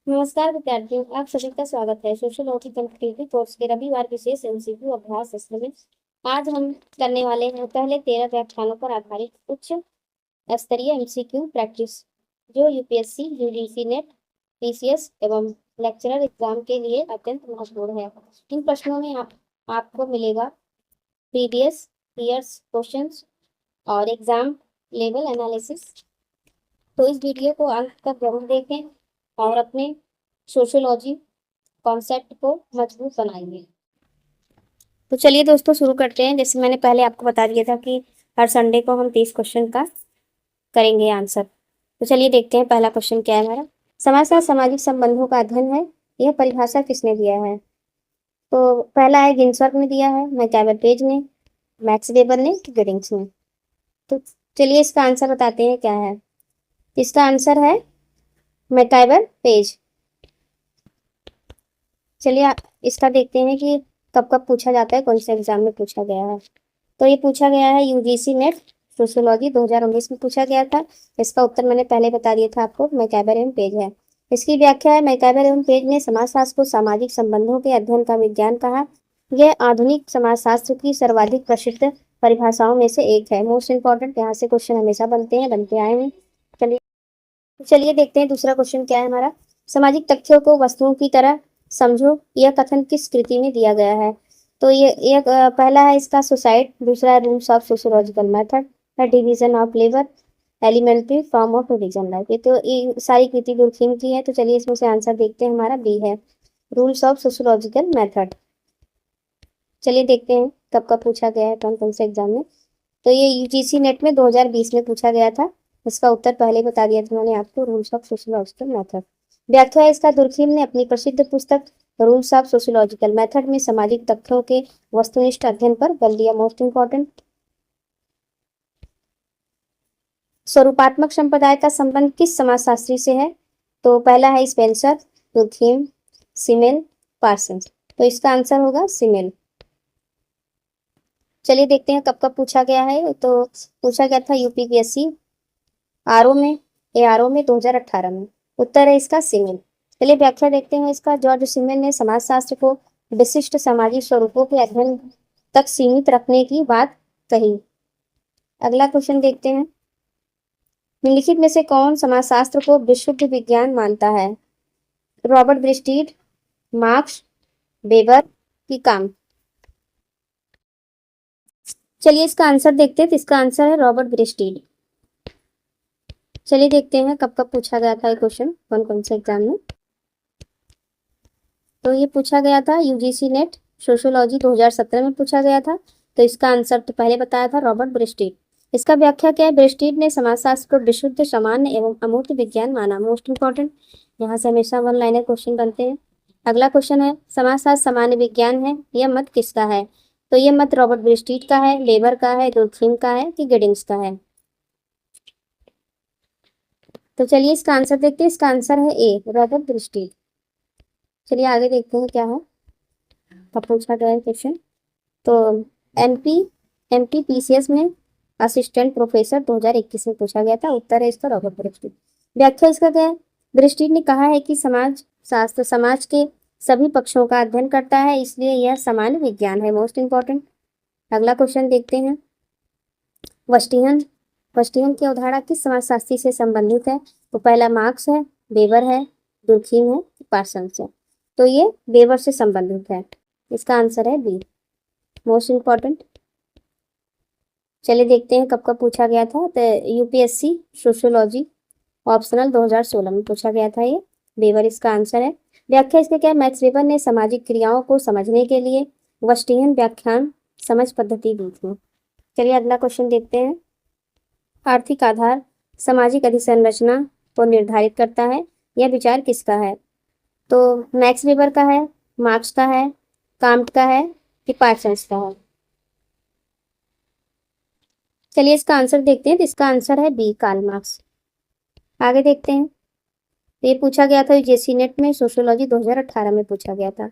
नमस्कार विद्यार्थियों, आप सभी का स्वागत है सोशियोलॉजी कंप्यूटर कोर्स के रविवार विशेष एमसीक्यू अभ्यास सत्र में। आज हम करने वाले हैं पहले 13 व्याख्यानों पर आधारित उच्च स्तरीय एमसीक्यू प्रैक्टिस, जो यूपीएससी, यूजीसी नेट, पीसीएस एवं लेक्चरर एग्जाम के लिए अत्यंत महत्वपूर्ण है। इन प्रश्नों में आपको मिलेगा प्रीवियस ईयर्स क्वेश्चंस और एग्जाम लेवल एनालिसिस। तो इस वीडियो को अंत तक जरूर देखें और अपने सोशियोलॉजी कॉन्सेप्ट को मजबूत बनाएंगे। तो चलिए दोस्तों शुरू करते हैं। जैसे मैंने पहले आपको बता दिया था कि हर संडे को हम 30 क्वेश्चन का करेंगे आंसर। तो चलिए देखते हैं पहला क्वेश्चन क्या है हमारा। समाजशास्त्र सामाजिक संबंधों का अध्ययन है। यह परिभाषा किसने दिया है? तो पहला है गिन्सवर्ग ने दिया है, मैकआवर पेज ने, मैक्स वेबर ने, गिडिंग्स ने। तो चलिए इसका आंसर बताते हैं क्या है। इसका आंसर है मैकआवर पेज। चलिए इसका देखते हैं कि कब कब पूछा जाता है, कौन से एग्जाम में पूछा गया है। तो ये पूछा गया है यूजीसी नेट सोशियोलॉजी 2019 में पूछा गया था। इसका उत्तर मैंने पहले बता दिया था आपको, मैकआवर एवं पेज है। इसकी व्याख्या है, मैकआवर एवं पेज ने समाजशास्त्र को सामाजिक संबंधों के अध्ययन का विज्ञान कहा। यह आधुनिक समाजशास्त्र की सर्वाधिक प्रसिद्ध परिभाषाओं में से एक है। मोस्ट इंपॉर्टेंट, यहाँ से क्वेश्चन हमेशा बनते आए हैं। चलिए देखते हैं दूसरा क्वेश्चन क्या है हमारा। सामाजिक तथ्यों को वस्तुओं की तरह समझो, यह कथन किस कृति में दिया गया है? तो ये पहला है इसका सुसाइड, दूसरा है rules of sociological method, division of labour, elementary form of religion life. ये सारी कृति गुरखिम की है। तो चलिए इसमें से आंसर देखते हैं, हमारा बी है, रूल्स ऑफ सोशियोलॉजिकल मेथड। चलिए देखते हैं कब कब पूछा गया है, कौन कौन से एग्जाम में। तो ये यूजीसी नेट में 2020 में पूछा गया था। इसका उत्तर पहले बता दिया था मैंने आपको, रूल्स ऑफ सोशियोलॉजिकल मेथड। व्याख्या है इसका, दुर्खिम ने अपनी प्रसिद्ध पुस्तक रूल्स ऑफ सोशियोलॉजिकल मेथड में सामाजिक तथ्यों के वस्तुनिष्ठ अध्ययन पर बल दिया। मोस्ट इंपॉर्टेंट, स्वरूपात्मक संप्रदाय का संबंध किस समाजशास्त्री से है? तो पहला है स्पेंसर, दुर्खिम, सिमेल, पार्सन्स। तो इसका आंसर होगा सिमेल। चलिए देखते हैं कब कब पूछा गया है। तो पूछा गया था यूपीपीएससी आरओ में, एआरओ में 2018 में। उत्तर है इसका सिमेल। चलिए व्याख्या देखते हैं इसका। जॉर्ज सिमेल ने समाजशास्त्र को विशिष्ट सामाजिक स्वरूपों के अध्ययन तक सीमित रखने की बात कही। अगला क्वेश्चन देखते हैं, निम्नलिखित में से कौन समाजशास्त्र को विशुद्ध विज्ञान मानता है? रॉबर्ट ब्रिस्टीड, मार्क्स, वेबर की काम। चलिए इसका आंसर देखते हैं। तो इसका आंसर है रॉबर्ट ब्रिस्टीड। चलिए देखते हैं कब कब पूछा गया था ये क्वेश्चन, कौन कौन से एग्जाम में। तो ये पूछा गया था यूजीसी नेट सोशियोलॉजी 2017 में पूछा गया था। तो इसका आंसर तो पहले बताया था, रॉबर्ट ब्रिस्टीड। इसका व्याख्या क्या है? ब्रिस्टीड ने समाजशास्त्र को विशुद्ध, सामान्य एवं अमूर्त विज्ञान माना। मोस्ट इंपॉर्टेंट, यहाँ से हमेशा वन लाइनर क्वेश्चन बनते हैं। अगला क्वेश्चन है, समाजशास्त्र सामान्य विज्ञान है, यह मत किसका है? तो यह मत रॉबर्ट ब्रिस्टीड का है, लेबर का है, दुर्खिम का है कि गिडिंग्स का है? तो चलिए इसका आंसर देखते हैं। इसका आंसर है ए, रॉबर्ट ब्रिस्टीड। चलिए आगे देखते हैं क्या है, कब पूछा गया है क्वेश्चन। तो एमपी पीसीएस में असिस्टेंट प्रोफेसर 2021 में पूछा गया था। उत्तर है इसका रॉबर्ट ब्रिस्टीड। व्याख्या इसका क्या है? ब्रिस्टीड ने कहा है कि समाज शास्त्र समाज के सभी पक्षों का अध्ययन करता है, इसलिए यह सामान्य विज्ञान है। Most important. अगला क्वेश्चन देखते हैं, वस्टिहन की अवधारणा किस समाजशास्त्री से संबंधित है? तो पहला मार्क्स है, वेबर है, दुर्खिम है, पार्सन्स है। तो ये वेबर से संबंधित है। इसका आंसर है बी, मोस्ट इंपॉर्टेंट। चलिए देखते हैं कब कब पूछा गया था। तो यूपीएससी सोशियोलॉजी ऑप्शनल 2016 में पूछा गया था ये, वेबर इसका आंसर है। व्याख्या इसके क्या है? मैक्स वेबर ने सामाजिक क्रियाओं को समझने के लिए वस्टिहन व्याख्यान समझ पद्धति दी थी। चलिए अगला क्वेश्चन देखते हैं, आर्थिक आधार सामाजिक अधिसंरचना को निर्धारित करता है, यह विचार किसका है? तो मैक्स वेबर का है, मार्क्स का है, काम्ट का है कि पार्सन्स का है? चलिए इसका आंसर देखते हैं। तो इसका आंसर है बी, कार्ल मार्क्स। आगे देखते हैं, तो ये पूछा गया था यूजीसी नेट में सोशियोलॉजी 2018 में पूछा गया था।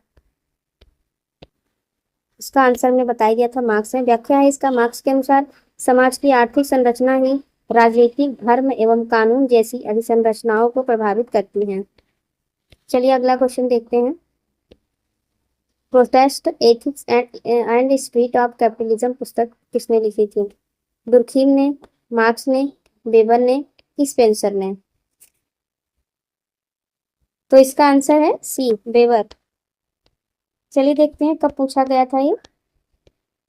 इसका आंसर हमने बता दिया था, मार्क्स है। व्याख्या है इसका, मार्क्स के अनुसार समाज की आर्थिक संरचना ही राजनीतिक, धर्म एवं कानून जैसी अधिसंरचनाओं को प्रभावित करती हैं। चलिए अगला क्वेश्चन देखते हैं। Protest ethics and spirit of capitalism पुस्तक किसने लिखी थी? दुर्खीम ने, मार्क्स ने, वेबर ने कि स्पेंसर ने? तो इसका आंसर है सी, वेबर। चलिए देखते हैं कब पूछा गया था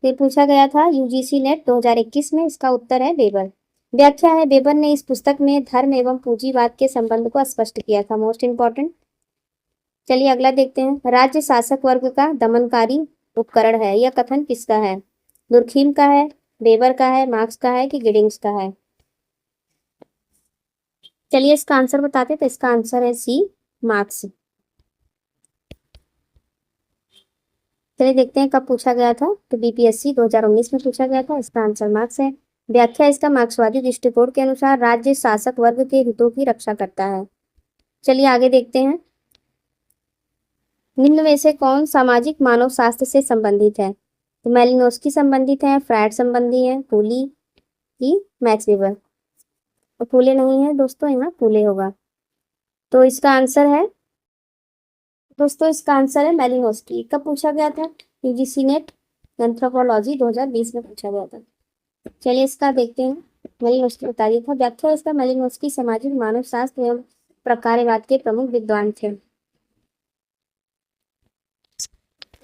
ये पूछा गया था यूजीसी नेट 2021 में। इसका उत्तर है वेबर। व्याख्या है, वेबर ने इस पुस्तक में धर्म एवं पूंजीवाद के संबंध को स्पष्ट किया था। Most important. चलिए अगला देखते हैं। राज्य शासक वर्ग का दमनकारी उपकरण है, यह कथन किसका है? दुर्खीम का है, वेबर का है, मार्क्स का है कि गिडिंग्स का है? चलिए इसका आंसर बताते, तो इसका आंसर है सी, मार्क्स। चलिए देखते हैं कब पूछा गया था। तो बीपीएससी 2019 में पूछा गया था। इसका आंसर मार्क्स है। व्याख्या इसका, मार्क्सवादी दृष्टिकोण के अनुसार राज्य शासक वर्ग के हितों की रक्षा करता है। चलिए आगे देखते हैं। निम्न में से कौन सामाजिक मानव शास्त्र से संबंधित है? तो मेलिनोस्की संबंधित है, फ्रायड संबंधी है, फूली की मैक्स वेबर? तो फूले नहीं है दोस्तों, यहाँ फूले होगा। तो इसका आंसर है दोस्तों, इसका आंसर है मेलिनोस्की। कब पूछा गया था? यूजीसी नेट एंथ्रोपोलॉजी 2020 में पूछा गया था। चलिए इसका देखते हैं। मेलिनोस्की बता दिया था। व्याख्या इसका, मेलिनोस्की सामाजिक मानव शास्त्र एवं प्रकारवाद के प्रमुख विद्वान थे।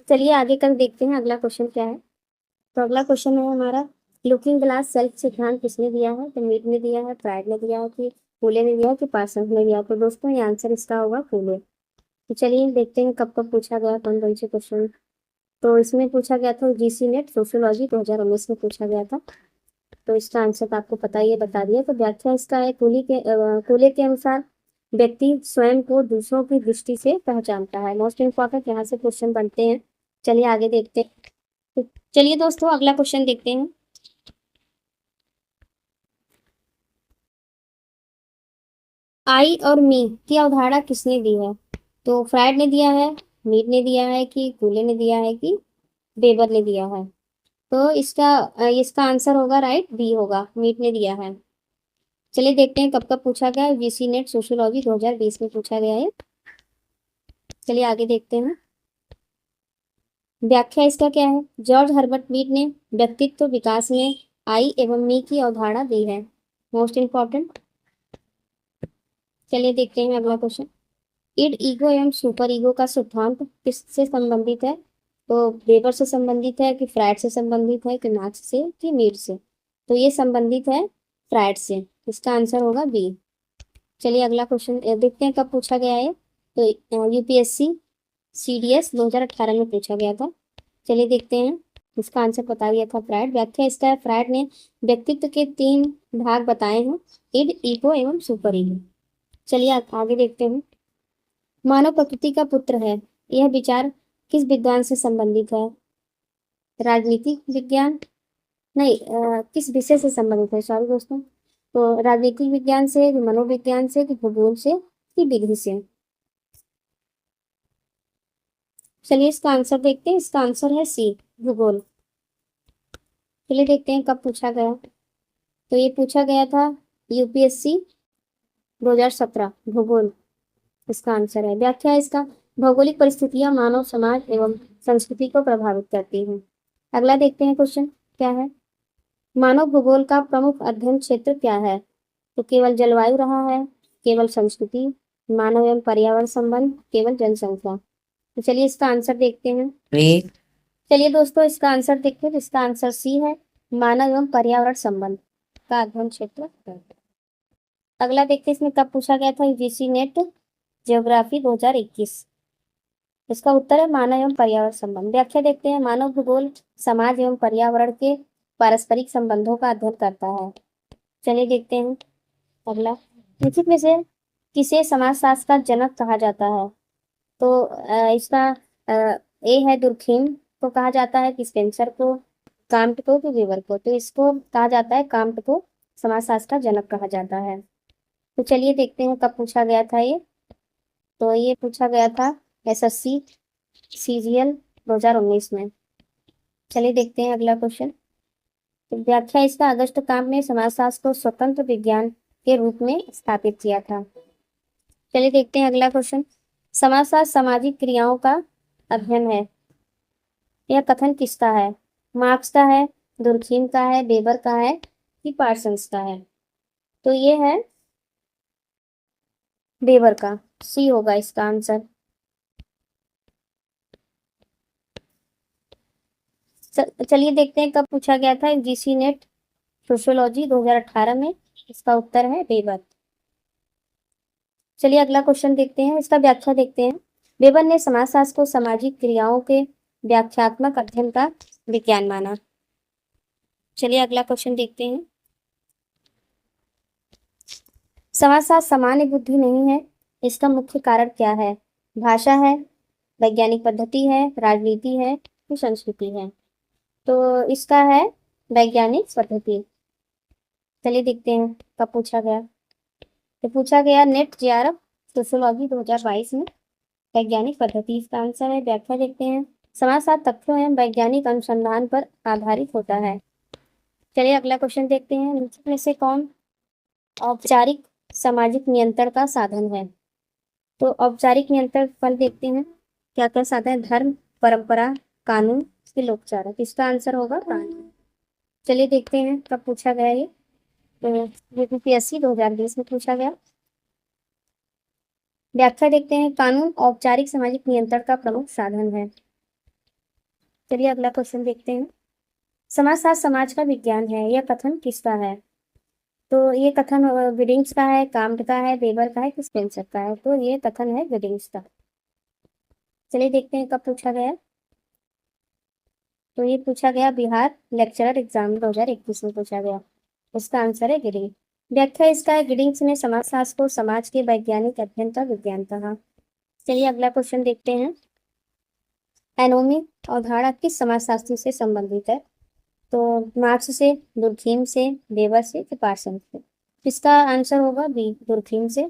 चलिए आगे कर देखते हैं अगला क्वेश्चन क्या है। तो अगला क्वेश्चन है हमारा, लुकिंग ग्लास सेल्फ सिद्धांत किसने दिया है? तो मीड ने दिया है, फ्रायड ने दिया है कि फूले ने दिया है कि पार्सन्स ने दिया? तो दोस्तों ये आंसर इसका होगा फूले। तो चलिए देखते हैं कब कब पूछा गया कौन कौन से क्वेश्चन। तो इसमें पूछा गया था जीसी नेट सोशियोलॉजी 2019 में पूछा गया था। तो इसका आंसर तो आपको पता ही है, बता दिया। तो व्याख्या इसका है, फूले के अनुसार व्यक्ति स्वयं को दूसरों की दृष्टि से पहचानता है। मोस्ट इम्पॉर्टेंट, यहाँ से क्वेश्चन बनते हैं। चलिए आगे देखते हैं। तो चलिए दोस्तों अगला क्वेश्चन देखते हैं। आई और मी की अवधारणा किसने दी है? तो फ्रायड ने दिया है, मीड ने दिया है कि फूले ने दिया है कि वेबर ने दिया है? तो इसका आंसर होगा राइट, बी होगा, मीड ने दिया है। चलिए देखते हैं कब कब पूछा गया है। जीसी नेट सोशियोलॉजी 2020 में पूछा गया है। चलिए आगे देखते हैं। व्याख्या इसका क्या है? जॉर्ज हर्बर्ट मीड ने व्यक्तित्व विकास में आई एवं मी की अवधारणा दी है। Most important. चलिए देखते हैं अगला क्वेश्चन। इड, ईगो एवं सुपर ईगो का सिद्धांत किससे संबंधित है? तो वेबर से संबंधित है कि फ्रायड से संबंधित है कि मार्क्स से कि मीड से? तो ये संबंधित है फ्रायड से। इसका आंसर होगा बी। चलिए अगला क्वेश्चन देखते हैं कब पूछा गया है। तो यूपीएससी सीडीएस 2018 में पूछा गया था। चलिए देखते हैं। इसका आंसर बता दिया था फ्रायड। व्याख्या इसका है, फ्रायड ने व्यक्तित्व के 3 भाग बताए हैं, इड, ईगो एवं सुपर ईगो। चलिए आगे देखते हैं। मानव प्रकृति का पुत्र है, यह विचार किस विद्वान से संबंधित है? राजनीतिक विज्ञान, नहीं, किस विषय से संबंधित है, सॉरी दोस्तों। तो राजनीतिक विज्ञान से, मनोविज्ञान से कि भूगोल से कि विधि से? चलिए इसका आंसर देखते हैं। इसका आंसर है सी, भूगोल। चलिए देखते हैं कब पूछा गया। तो ये पूछा गया था यूपीएससी 2017, भूगोल इसका आंसर है। व्याख्या इसका, भौगोलिक परिस्थितियां मानव समाज एवं संस्कृति को प्रभावित करती हैं। अगला देखते हैं क्वेश्चन क्या है। मानव भूगोल का प्रमुख अध्ययन क्षेत्र क्या है? तो केवल जलवायु रहा है, केवल संस्कृति, मानव एवं पर्यावरण संबंध, केवल जनसंख्या? तो चलिए इसका आंसर देखते हैं। चलिए दोस्तों इसका आंसर देखते हैं। इसका आंसर सी है, मानव एवं पर्यावरण संबंध का अध्ययन क्षेत्र। अगला देखते हैं इसमें कब पूछा गया था। UGC net geography 2021। इसका उत्तर है मानव एवं पर्यावरण संबंध। व्याख्या देखते हैं, मानव भूगोल समाज एवं पर्यावरण के पारस्परिक संबंधों का अध्ययन करता है। चलिए देखते हैं अगला। निम्नलिखित में से किसे समाजशास्त्र का जनक कहा जाता है? तो इसका ए है दुर्खीम को कहा जाता है कि स्पेंसर को, कांट को कि वेबर को? तो इसको कहा जाता है, कांट को समाजशास्त्र का जनक कहा जाता है। तो चलिए देखते हैं कब पूछा गया था ये। तो ये पूछा गया था एसएससी सीजीएल 2019 में। चलिए देखते हैं अगला क्वेश्चन। तो व्याख्या इसका, अगस्त कांट ने समाजशास्त्र को स्वतंत्र विज्ञान के रूप में स्थापित किया था। चलिए देखते हैं अगला क्वेश्चन। समाजशास्त्र सामाजिक क्रियाओं का अध्ययन है। यह कथन किसका है? मार्क्स का है, दुर्खीम का है, वेबर का है कि पार्सन्स का है? तो ये है वेबर का, सी होगा इसका आंसर। चलिए देखते हैं कब पूछा गया था यूजीसी नेट सोशियोलॉजी 2018 में। इसका उत्तर है वेबर। चलिए अगला क्वेश्चन देखते हैं, इसका व्याख्या देखते हैं। वेबर ने समाजशास्त्र को सामाजिक क्रियाओं के व्याख्यात्मक अध्ययन का विज्ञान माना। चलिए अगला क्वेश्चन देखते हैं। समाजशास्त्र सामान्य बुद्धि नहीं है, इसका मुख्य कारण क्या है? भाषा है, वैज्ञानिक पद्धति है, राजनीति है कि संस्कृति है? तो इसका है वैज्ञानिक पद्धति। चलिए देखते हैं कब पूछा गया। तो पूछा गया नेट जेआरएफ सोशियोलॉजी 2022 में, वैज्ञानिक पद्धति इसका आंसर है। व्याख्या देखते हैं। समाजशास्त्र तथ्यों एवं वैज्ञानिक अनुसंधान पर आधारित होता है। चलिए अगला क्वेश्चन देखते हैं। निम्नलिखित में से कौन औपचारिक सामाजिक नियंत्रण का साधन है? तो औपचारिक नियंत्रण फल देखते हैं क्या क्या साधन है। धर्म, परंपरा, कानून कि लोकचार? इसका आंसर होगा कानून। चलिए देखते हैं कब पूछा गया ये। यूपीएससी 2020 में पूछा गया। व्याख्या देखते हैं। कानून औपचारिक सामाजिक नियंत्रण का प्रमुख साधन है। चलिए अगला क्वेश्चन देखते हैं। समाजशास्त्र समाज का विज्ञान है, यह कथन किसका है? तो ये कथन विडिंग्स का है, काम्ट का है, वेबर का है कि स्पेंसर का है? तो ये कथन है विडिंग्स का। चलिए देखते हैं कब पूछा गया। तो ये पूछा गया बिहार लेक्चरर एग्जाम 2021 में पूछा गया। इसका आंसर है गिडिंग। व्याख्या इसका है गिडिंग्स ने समाजशास्त्र को समाज के वैज्ञानिक अध्ययन का विज्ञान कहा। चलिए अगला क्वेश्चन देखते हैं। एनोमी अवधारणा किस समाजशास्त्री से संबंधित है? तो मार्क्स से, दुर्खीम से, वेबर से कि पार्सन से? इसका आंसर होगा बी, दुर्खीम से।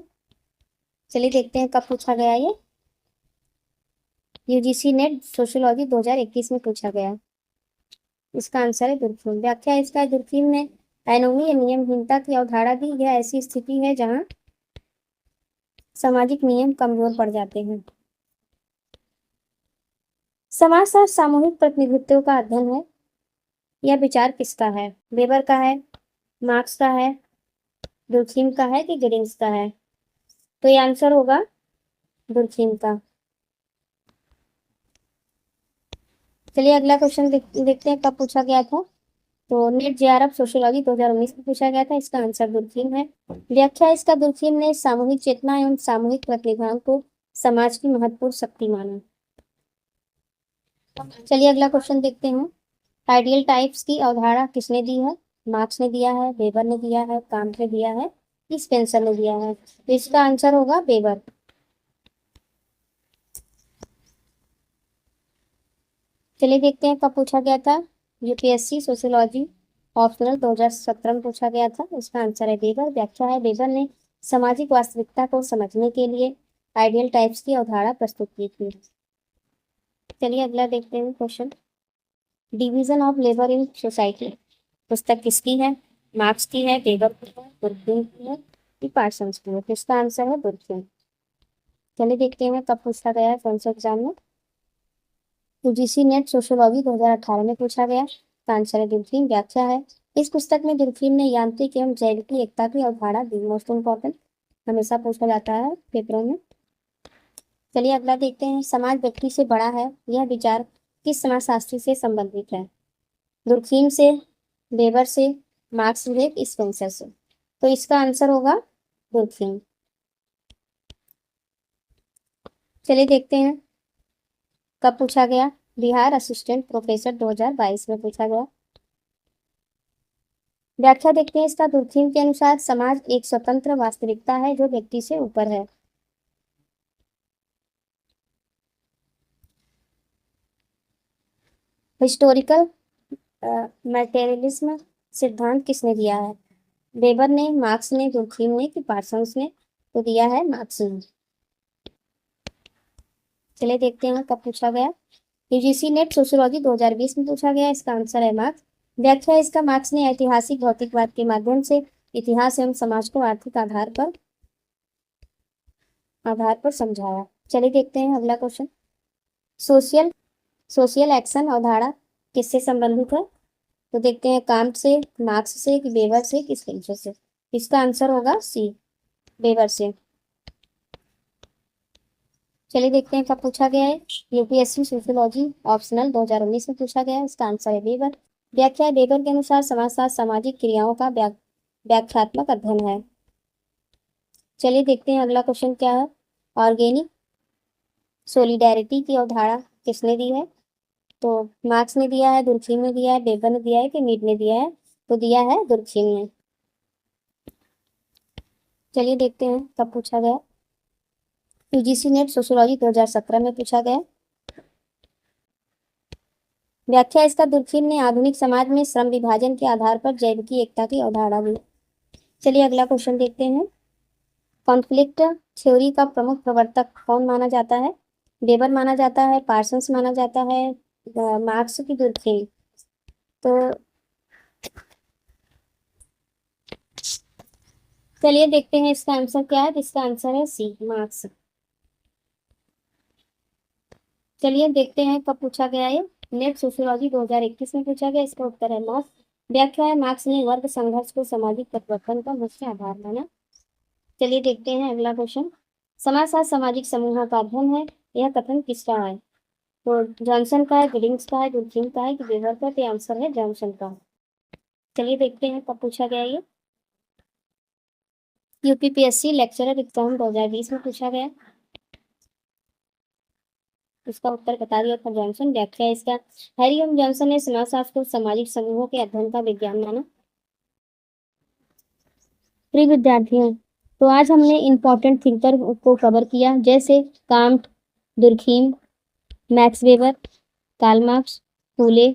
चलिए देखते हैं कब पूछा गया ये। यूजीसी नेट सोशियोलॉजी 2021 में पूछा गया। इसका आंसर है दुर्खीम। व्याख्या इसका है दुर्खीम ने एनोमी या नियमहीनता की अवधारणा दी। यह ऐसी स्थिति है जहां सामाजिक नियम कमजोर पड़ जाते हैं। समाजशास्त्र सामूहिक प्रतिनिधित्व का अध्ययन है, यह विचार किसका है? वेबर का है, मार्क्स का है, दुर्खीम का है कि गिडिंग्स का है? तो ये आंसर होगा दुर्खीम का। चलिए अगला क्वेश्चन देखते हैं कब पूछा गया था। तो नेट जेआरएफ सोशियोलॉजी 2019 में पूछा गया था। इसका आंसर दुर्खीम है। व्याख्या इसका दुर्खीम ने सामूहिक चेतना एवं सामूहिक प्रतिभाओं को समाज की महत्वपूर्ण शक्ति माना। चलिए अगला क्वेश्चन देखते हैं। आइडियल टाइप्स की अवधारणा किसने दी है? मार्क्स ने दिया है, वेबर ने दिया है, कांट ने दिया है कि स्पेंसर ने दिया है? तो इसका आंसर होगा वेबर। चलिए देखते हैं कब पूछा गया था। यूपीएससी सोशियोलॉजी ऑप्शनल 2017 में पूछा गया था। इसका आंसर है वेबर। व्याख्या है वेबर ने सामाजिक वास्तविकता को समझने के लिए आइडियल टाइप्स की अवधारणा प्रस्तुत की थी। चलिए अगला देखते हैं question. Division of labour in society पुस्तक किसकी है? मार्क्स की है, वेबर की है, दुर्खीम की है कि पार्सन्स की है? इसका आंसर है दुर्खीम। चलिए देखते हैं कब पूछा गया है कौन से एग्जाम में। यूजीसी नेट सोशियोलॉजी 2018 में पूछा गया। इसका आंसर है दुर्खीम। व्याख्या है इस पुस्तक में दुर्खीम ने यांत्रिक एवं जैविक एकता की अवधारणा दी। मोस्ट इंपॉर्टेंट, हमेशा पूछा जाता है पेपरों में। चलिए अगला देखते हैं। समाज व्यक्ति से बड़ा है, यह विचार किस समाजशास्त्री से संबंधित है? दुर्खीम से, वेबर से, मार्क्स से, स्पेंसर से? तो इसका आंसर होगा दुर्खीम। चलिए देखते हैं कब पूछा गया। बिहार असिस्टेंट प्रोफेसर 2022 में पूछा गया। व्याख्या देखते हैं इसका दुर्खीम के अनुसार समाज एक स्वतंत्र वास्तविकता है जो व्यक्ति से ऊपर है। हिस्टोरिकल मटेरियलिज्म सिद्धांत किसने दिया है? वेबर ने, मार्क्स ने, दुर्खीम ने कि पार्सन्स ने? तो दिया है मार्क्स ने। चलिए देखते हैं कब पूछा गया। यूजीसी नेट सोशियोलॉजी 2020 में पूछा गया। इसका आंसर है मार्क्स। व्याख्या इसका मार्क्स ने ऐतिहासिक भौतिकवाद के माध्यम से इतिहास एवं समाज को आर्थिक आधार पर समझाया। चलिए देखते हैं अगला क्वेश्चन। सोशल सोशल एक्शन अवधारणा किससे संबंधित है? तो देखते हैं कांट से, मार्क्स से, कि वेबर से, किस स्पेंसर से। इसका आंसर होगा सी, वेबर से। चलिए देखते हैं कब पूछा गया है। यूपीएससी सोशियोलॉजी ऑप्शनल 2019 में पूछा गया है। इसका आंसर है वेबर। व्याख्या वेबर के अनुसार समाजशास्त्र सामाजिक क्रियाओं का व्याख्यात्मक अध्ययन है। चलिए देखते हैं अगला क्वेश्चन क्या है। ऑर्गेनिक सोलिडेरिटी की अवधारणा किसने दी है? तो मार्क्स ने दिया है, दुर्खिम ने दिया है, वेबर ने दिया है, कि मीड ने दिया है? तो दिया है दुर्खिम ने। चलिए देखते हैं कब पूछा गया। यूजीसी नेट सोशियोलॉजी 2017 में पूछा गया। व्याख्या इसका दुर्खिम ने आधुनिक समाज में श्रम विभाजन के आधार पर जैविकी एकता की अवधारणा दी। चलिए अगला क्वेश्चन देखते हैं। कॉन्फ्लिक्ट थ्योरी का प्रमुख प्रवर्तक कौन माना जाता है? वेबर माना जाता है, पार्सन्स माना जाता है, मार्क्स की दुर्खिम? तो चलिए देखते हैं इसका आंसर क्या है। तो इसका आंसर है सी, मार्क्स। चलिए देखते हैं कब पूछा गया है। नेट सोशियोलॉजी 2021 में पूछा गया। इसका उत्तर है मार्क्स। व्याख्या है मार्क्स ने वर्ग संघर्ष को सामाजिक परिवर्तन का मुख्य आधार माना। चलिए देखते हैं अगला क्वेश्चन। समाजशास्त्र सामाजिक समूहों का अध्ययन है, यह कथन किसका है? तो जॉनसन का है, गिडिंग्स का है, दुर्खिम का है, कि वेबर का? तो आंसर है जॉनसन का। चलिए देखते हैं कब पूछा गया ये। यूपीपीएससी लेक्चरर एग्जाम 2020 में पूछा गया। इसका उत्तर बता दिया था जॉनसन। व्याख्या इसका, हैरी एम जॉनसन ने समाजशास्त्र को सामाजिक समूहों के अध्ययन का विज्ञान माना। प्रिय विद्यार्थियों, तो आज हमने इम्पोर्टेंट थिंकर को कवर किया, जैसे Comte, Durkheim, Max Weber, Karl Marx, Phule,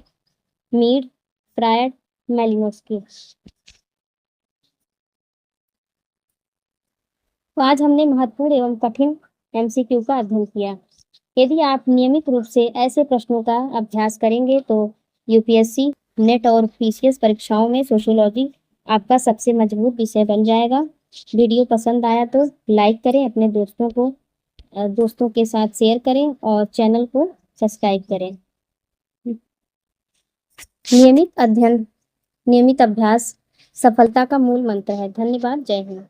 Mead, Freud, Malinowski. तो आज हमने महत्वपूर्ण एवं कठिन एमसीक्यू का अध्ययन किया। यदि आप नियमित रूप से ऐसे प्रश्नों का अभ्यास करेंगे तो यूपीएससी, नेट और पीसीएस परीक्षाओं में सोशियोलॉजी आपका सबसे मजबूत विषय बन जाएगा। वीडियो पसंद आया तो लाइक करें, अपने दोस्तों के साथ शेयर करें और चैनल को सब्सक्राइब करें। नियमित अध्ययन, नियमित अभ्यास सफलता का मूल मंत्र है। धन्यवाद। जय हिंद।